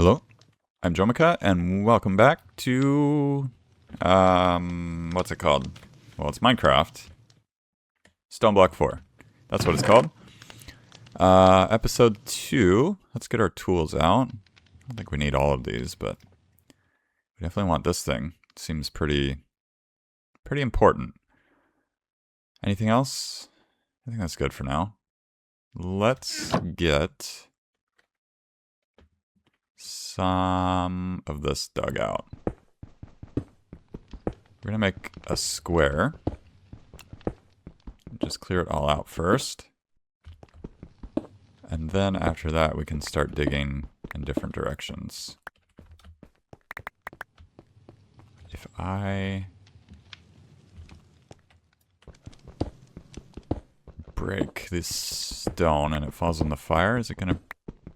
Hello, I'm Jomika, and welcome back to, what's it called? Well, it's Minecraft. Stoneblock 4. That's what it's called. Episode 2. Let's get our tools out. I don't think we need all of these, but we definitely want this thing. It seems pretty important. Anything else? I think that's good for now. Let's get some of this dug out. We're gonna make a square. Just clear it all out first. And then after that, we can start digging in different directions. If I break this stone and it falls in the fire, is it gonna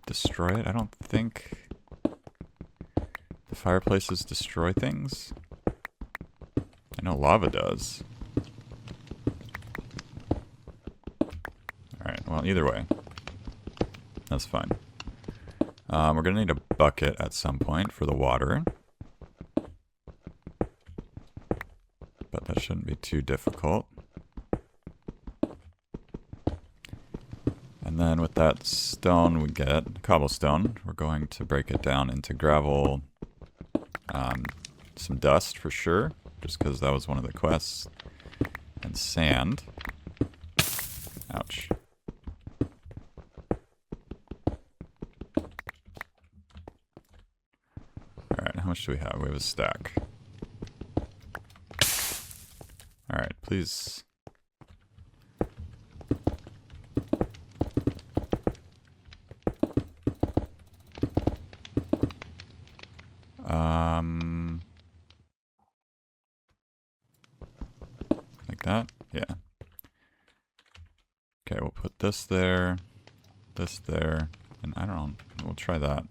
destroy it? I don't think the fireplaces destroy things. I know lava does. Alright, well, either way. That's fine. We're gonna need a bucket at some point for the water. But that shouldn't be too difficult. And then with that stone we get, cobblestone, we're going to break it down into gravel, some dust for sure, just because that was one of the quests, and sand. Ouch. Alright, how much do we have? We have a stack. Alright, please. Like that? Yeah. Okay, we'll put this there, and I don't know, we'll try that.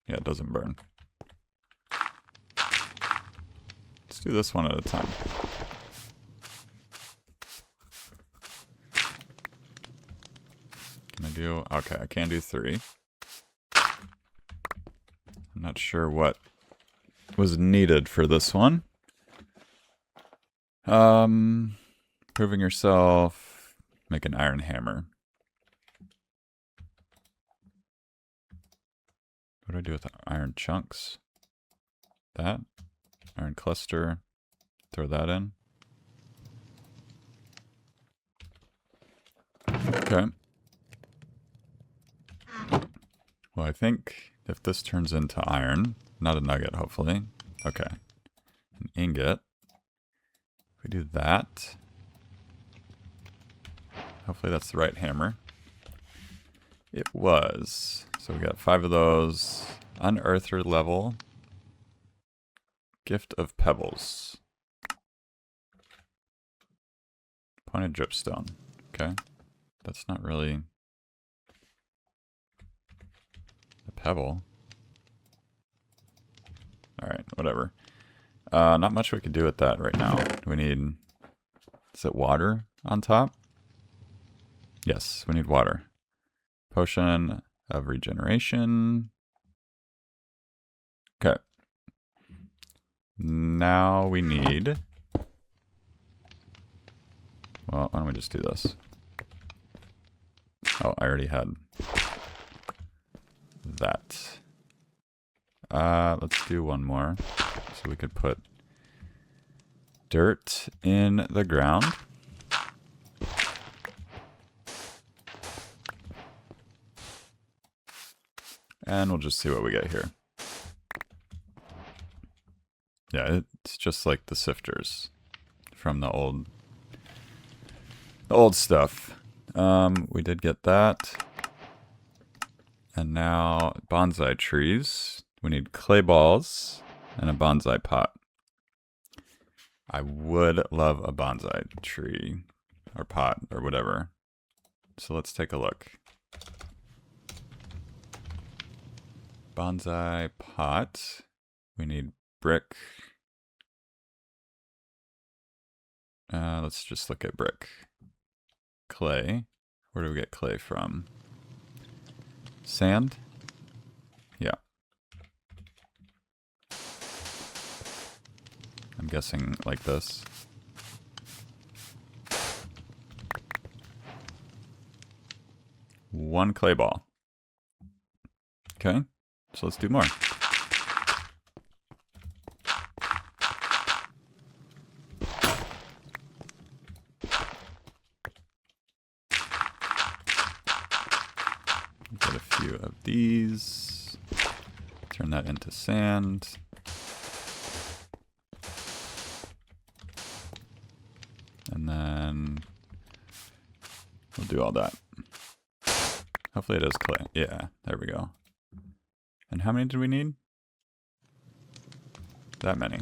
Yeah, it doesn't burn. Let's do this one at a time. Can I do, okay, I can do 3. I'm not sure what was needed for this one. Proving yourself, make an iron hammer. What do I do with iron chunks? That? Iron cluster. Throw that in. Okay. Well, I think if this turns into iron, not a nugget, hopefully. Okay. An ingot. If we do that, hopefully that's the right hammer. It was. So we got 5 of those. Unearther level. Gift of pebbles. Pointed dripstone. Okay. That's not really a pebble. Alright, whatever. Not much we could do with that right now. Do we need... Is it water on top? Yes, we need water. Potion of regeneration. Okay. Now we need... Well, why don't we just do this? Oh, I already had that. Let's do one more. So we could put dirt in the ground. And we'll just see what we get here. Yeah, it's just like the sifters from the old stuff. We did get that. And now bonsai trees. We need clay balls and a bonsai pot. I would love a bonsai tree or pot or whatever. So let's take a look. Bonsai pot. We need brick. Let's just look at brick. Clay. Where do we get clay from? Sand? Yeah. I'm guessing like this. One clay ball. Okay, so let's do more. Get a few of these. Turn that into sand. And then we'll do all that. Hopefully it is clay. Yeah, there we go. And how many did we need? That many.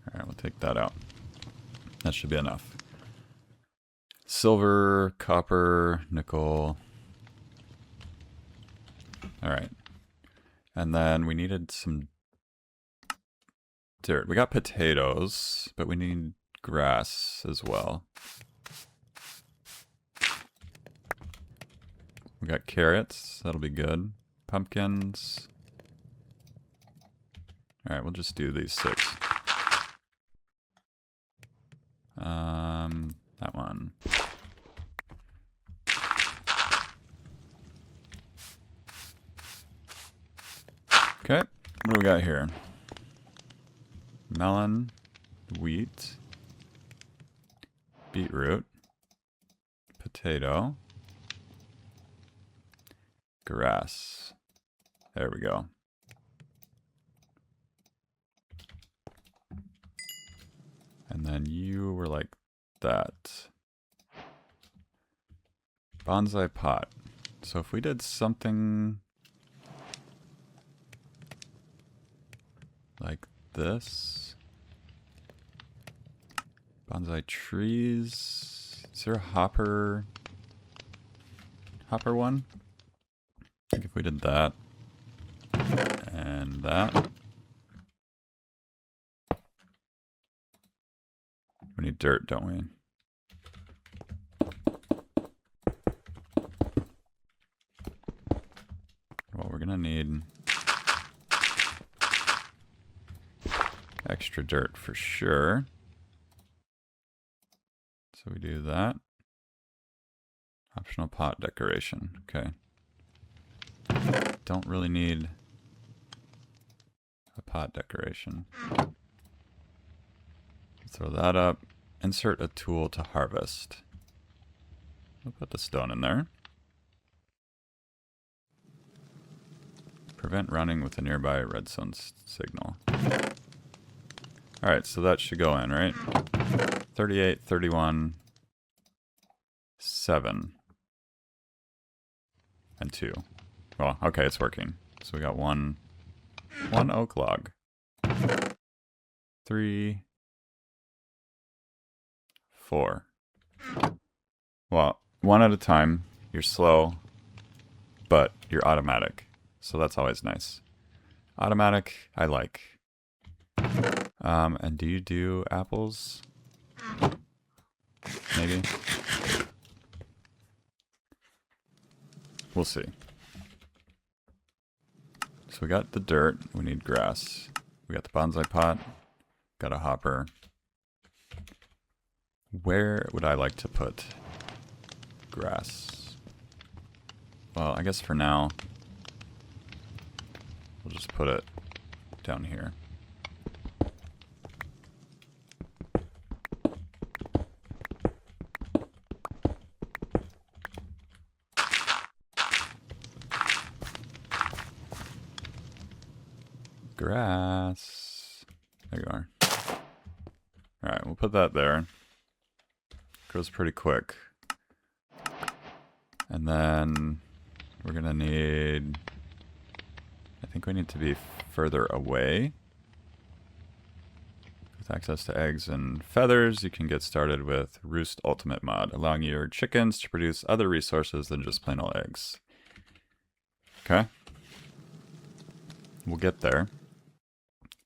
Alright, we'll take that out. That should be enough. Silver, copper, nickel. Alright. And then we needed some dirt. We got potatoes, but we need grass as well. We got carrots. That'll be good. Pumpkins. Alright, we'll just do these 6. That one. Okay, what do we got here? Melon, wheat, beetroot, potato, grass. There we go. And then you were like that. Bonsai pot. So if we did something like this. Bonsai trees. Is there a hopper one? I think if we did that and that. We need dirt, don't we? Well, we're gonna need extra dirt for sure. So we do that. Optional pot decoration. Okay. Don't really need a pot decoration. Throw that up. Insert a tool to harvest. We'll put the stone in there. Prevent running with a nearby redstone signal. Alright, so that should go in, right? 38, 31, 7, and 2. Well, okay, it's working. So we got one oak log. 3, 4. Well, one at a time. You're slow, but you're automatic. So that's always nice. Automatic, I like. And do you do apples? Maybe? We'll see. So we got the dirt. We need grass. We got the bonsai pot. Got a hopper. Where would I like to put grass? Well, I guess for now, we'll just put it down here. Grass. There you are. Alright, we'll put that there. Grows pretty quick. And then we're gonna need... I think we need to be further away. With access to eggs and feathers, you can get started with Roost Ultimate Mod, allowing your chickens to produce other resources than just plain old eggs. Okay. We'll get there.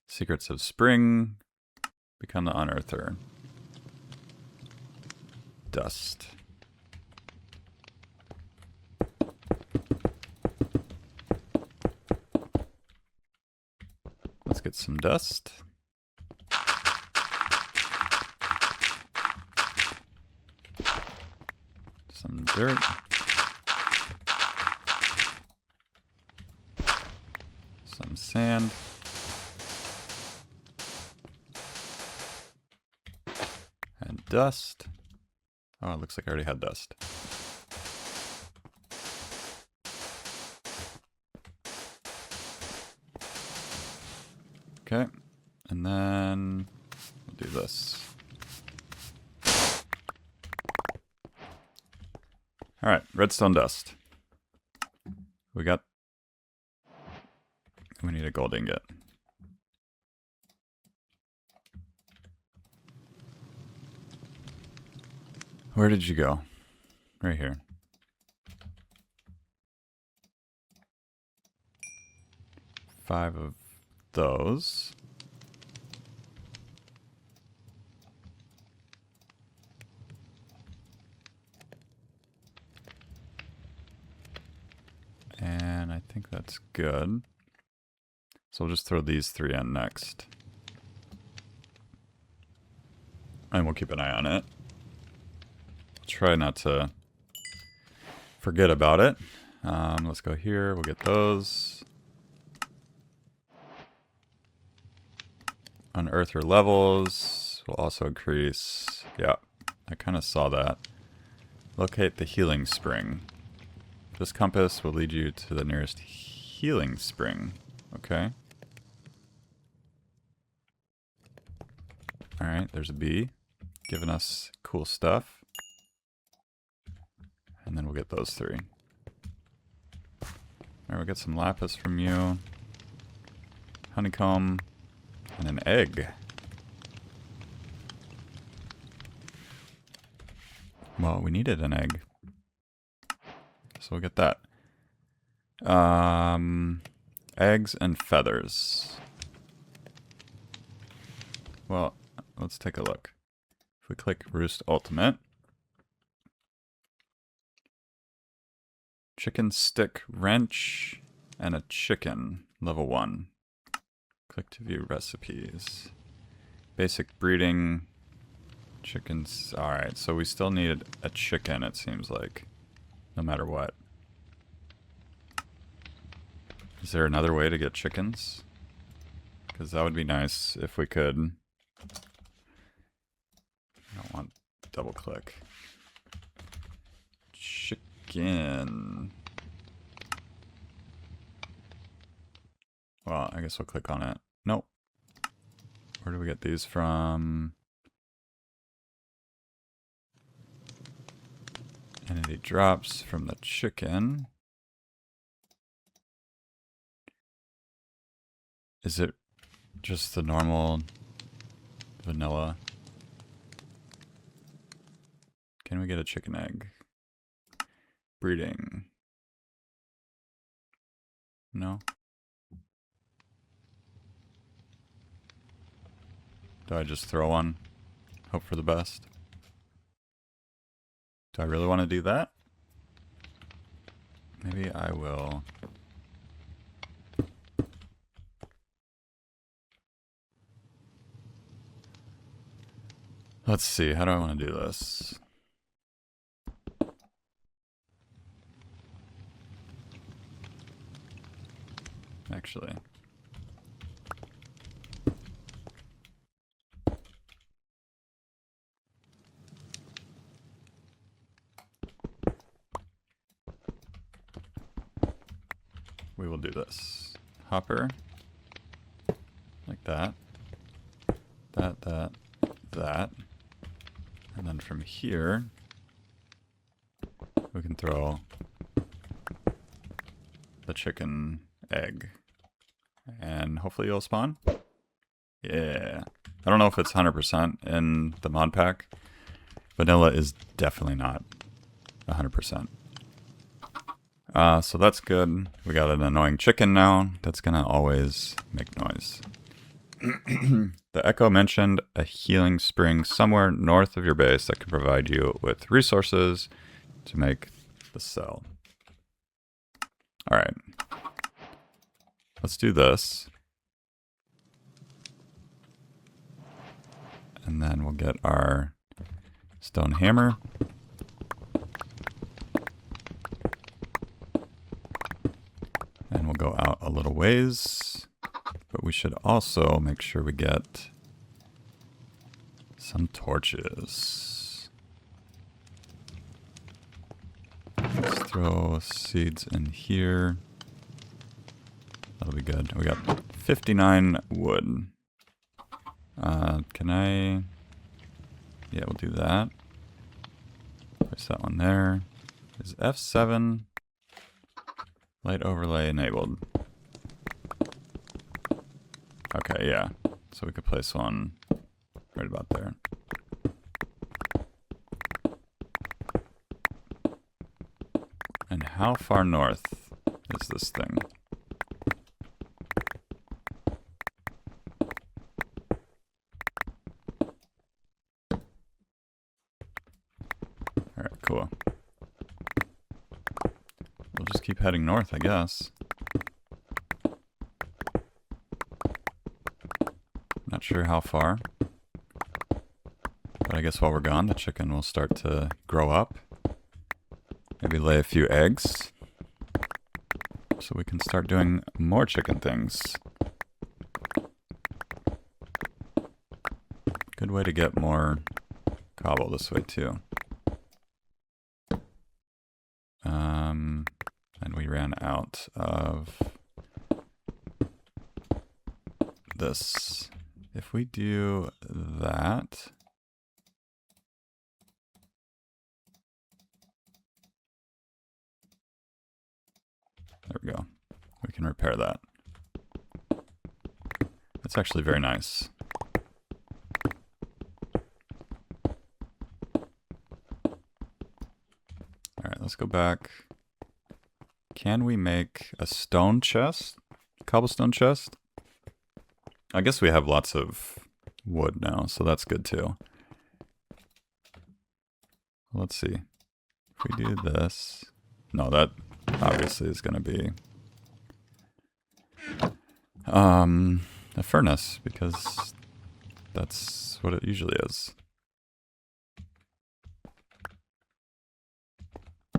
Secrets of Spring. Become the Unearther. Dust. get some dust. Some dirt. Some sand. And dust. Oh, it looks like I already had dust. Okay, and then we'll do this. All right, redstone dust. We need a gold ingot. Where did you go? Right here. Five of those. And I think that's good. So we'll just throw these 3 in next. And we'll keep an eye on it. Try not to forget about it. Let's go here. We'll get those. Unearth your levels. Will also increase. Yeah, I kind of saw that. Locate the healing spring. This compass will lead you to the nearest healing spring. Okay. Alright, there's a bee. Giving us cool stuff. And then we'll get those 3. Alright, we'll get some lapis from you. Honeycomb. And an egg. Well, we needed an egg. So we'll get that. Eggs and feathers. Well, let's take a look. If we click Roost Ultimate. Chicken stick wrench and a chicken, level 1. Click to view recipes. Basic breeding. Chickens. Alright, so we still need a chicken, it seems like. No matter what. Is there another way to get chickens? Because that would be nice if we could. I don't want double click. Chicken. Well, I guess we'll click on it. Nope. Where do we get these from? Entity drops from the chicken. Is it just the normal vanilla? Can we get a chicken egg? Breeding. No? Do I just throw one? Hope for the best? Do I really want to do that? Maybe I will. Let's see, how do I want to do this? Actually. We will do this. Hopper. Like that. That. And then from here, we can throw the chicken egg. And hopefully it'll spawn. Yeah. I don't know if it's 100% in the mod pack. Vanilla is definitely not 100%. So that's good. We got an annoying chicken now. That's gonna always make noise. The Echo mentioned a healing spring somewhere north of your base that could provide you with resources to make the cell. Alright. Let's do this. And then we'll get our stone hammer. And we'll go out a little ways. But we should also make sure we get some torches. Let's throw seeds in here. That'll be good. We got 59 wood. Can I... Yeah, we'll do that. Place that one there. Is F7 light overlay enabled? Okay, yeah. So we could place one right about there. And how far north is this thing? Alright, cool. We'll just keep heading north, I guess. Not sure how far. But I guess while we're gone, the chicken will start to grow up. Maybe lay a few eggs. So we can start doing more chicken things. Good way to get more cobble this way too. And we ran out of this. If we do that, there we go. We can repair that. That's actually very nice. Alright, let's go back. Can we make a stone chest? Cobblestone chest? I guess we have lots of wood now, so that's good too. Let's see. If we do this... No, that obviously is going to be a furnace, because that's what it usually is.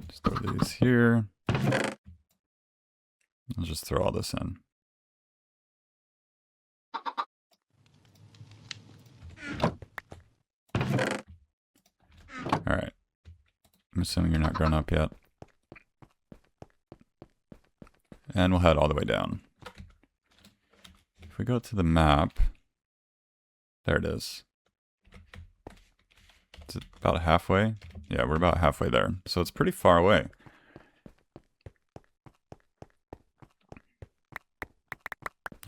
Just throw these here. I'll just throw all this in. Alright. I'm assuming you're not grown up yet. And we'll head all the way down. If we go to the map, there it is. Is it about halfway? Yeah, we're about halfway there. So it's pretty far away.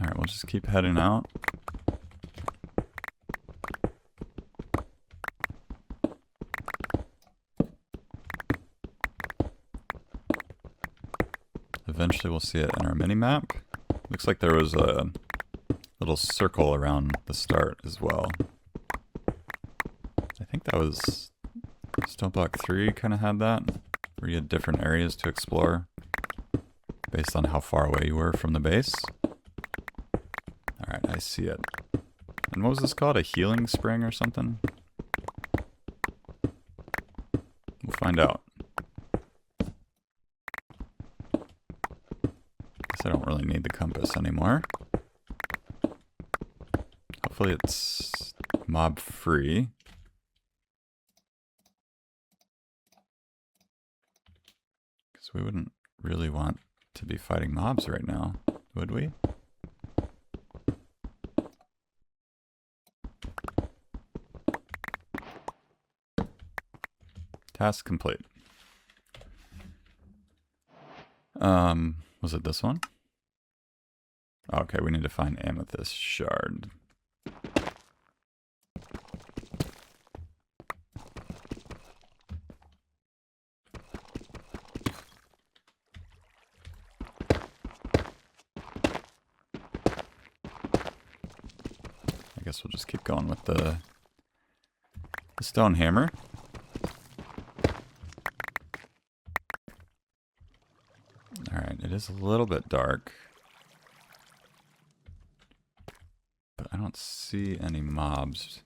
Alright, we'll just keep heading out. Eventually we'll see it in our mini-map. Looks like there was a little circle around the start as well. I think that was... Stoneblock 3 kind of had that, where you had different areas to explore based on how far away you were from the base. Alright, I see it. And what was this called? A healing spring or something? We'll find out. Guess I don't really need the compass anymore. Hopefully it's mob free. Because we wouldn't really want to be fighting mobs right now, would we? Task complete. Was it this one? Okay, we need to find amethyst shard. I guess we'll just keep going with the stone hammer. Alright, it is a little bit dark. But I don't see any mobs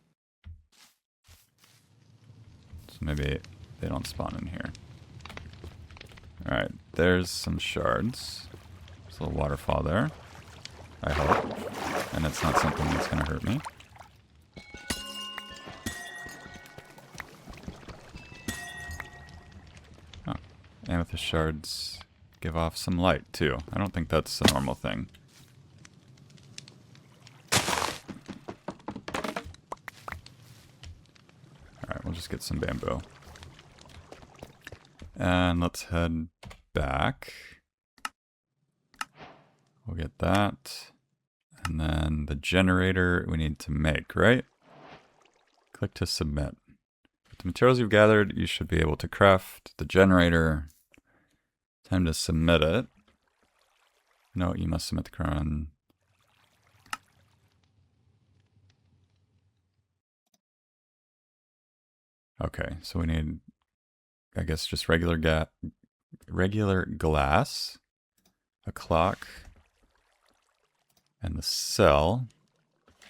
So maybe they don't spawn in here. Alright, there's some shards. There's a little waterfall there. I hope. And it's not something that's going to hurt me. Oh, amethyst shards give off some light too. I don't think that's a normal thing. Alright, we'll just get some bamboo. And let's head back. We'll get that. And then the generator we need to make, right? Click to submit. With the materials you've gathered, you should be able to craft the generator. Time to submit it. No, you must submit the cron. Okay, so we need, I guess, just regular glass, a clock, and the cell,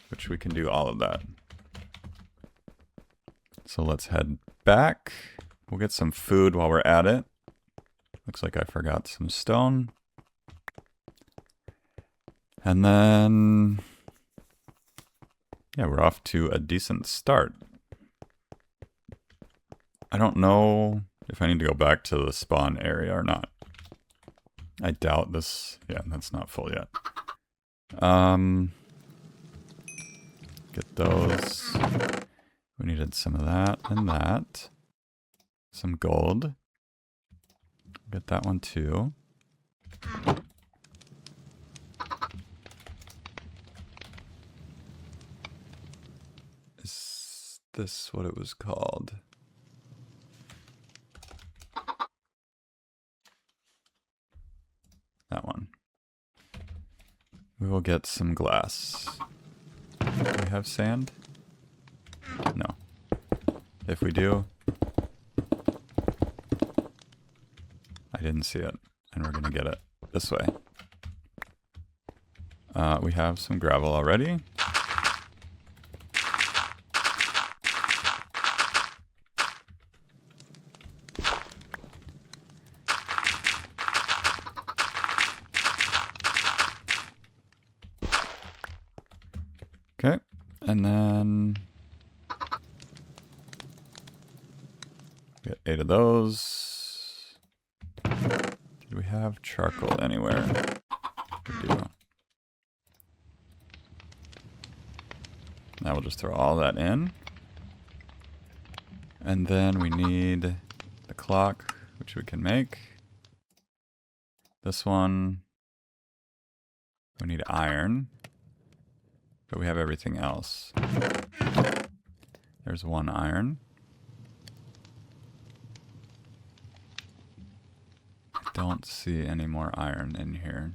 which we can do all of that. So let's head back. We'll get some food while we're at it. Looks like I forgot some stone. And then, yeah, we're off to a decent start. I don't know if I need to go back to the spawn area or not. I doubt this. Yeah, that's not full yet. Get those. We needed some of that and that. Some gold. Get that one too. Is this what it was called? That one. We will get some glass. Do we have sand? No. If we do, I didn't see it, and we're gonna get it this way. We have some gravel already. Okay, and then get 8 of those. Did we have charcoal anywhere? We do. Now we'll just throw all that in. And then we need the clock, which we can make. This one, we need iron. But we have everything else. There's 1 iron. I don't see any more iron in here.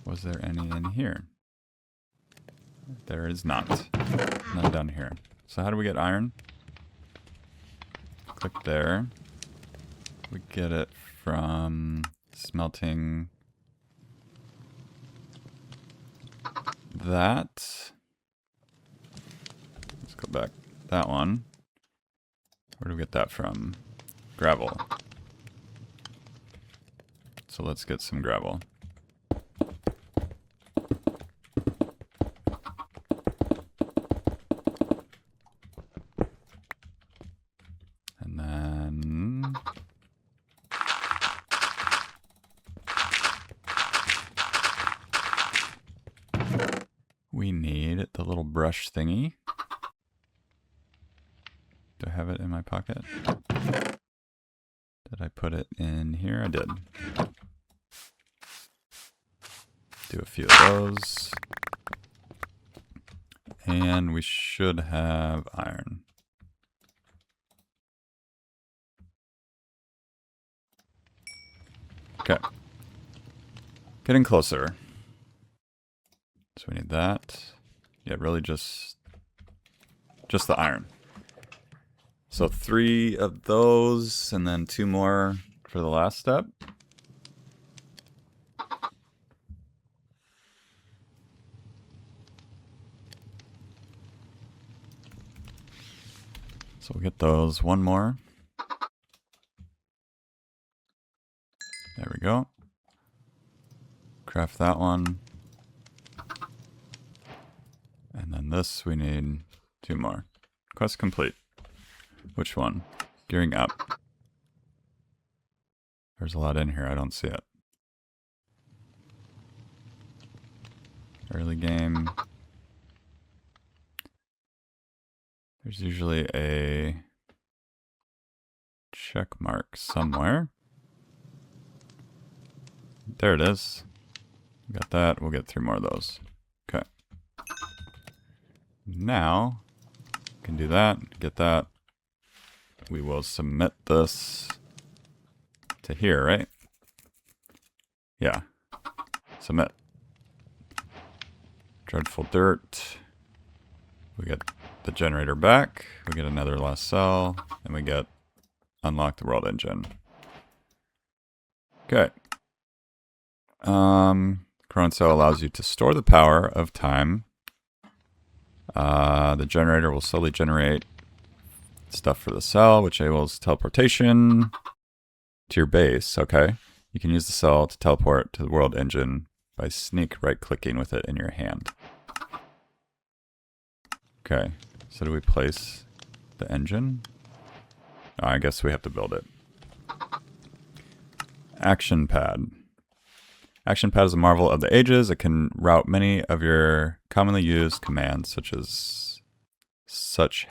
Was there any in here? There is not. None down here. So how do we get iron? Click there. We get it from smelting that. Let's go back. That one. Where do we get that from? Gravel. So let's get some gravel. And then we need the little brush thingy. Do I have it in my pocket? Did I put it in here? I did. Do a few of those. And we should have iron. Okay. Getting closer. So we need that. Yeah, really just the iron. So 3 of those, and then 2 more for the last step. So we'll get those. One more. There we go. Craft that one. And then this, we need 2 more. Quest complete. Which one? Gearing up. There's a lot in here. I don't see it. Early game. There's usually a check mark somewhere. There it is. Got that. We'll get 3 more of those. Okay. Now, can do that. Get that. We will submit this to here, right? Yeah. Submit. Dreadful dirt. We get the generator back. We get another last cell. And we get unlock the world engine. Okay. Chrono cell allows you to store the power of time. The generator will slowly generate stuff for the cell, which enables teleportation to your base. Okay. You can use the cell to teleport to the world engine by sneak right-clicking with it in your hand. Okay. So do we place the engine? Oh, I guess we have to build it. Action pad. Action pad is a marvel of the ages. It can route many of your commonly used commands, such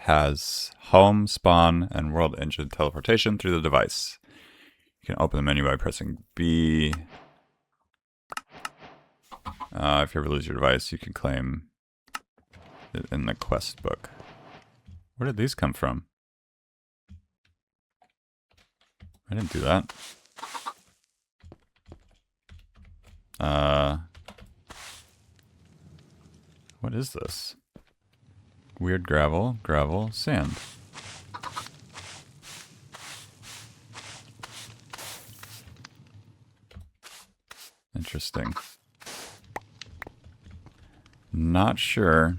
as home, spawn, and world engine teleportation through the device. You can open the menu by pressing B. If you ever lose your device, you can claim it in the quest book. Where did these come from? I didn't do that. What is this? Weird gravel, sand. Interesting. Not sure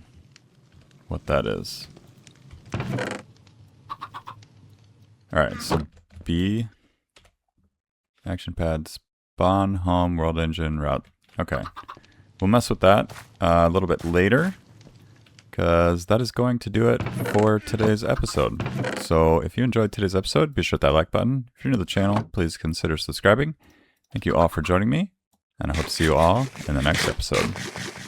what that is. Alright, so B. Action pad, spawn, home, world engine, route. Okay. We'll mess with that a little bit later, because that is going to do it for today's episode. So if you enjoyed today's episode, be sure to hit that like button. If you're new to the channel, please consider subscribing. Thank you all for joining me, and I hope to see you all in the next episode.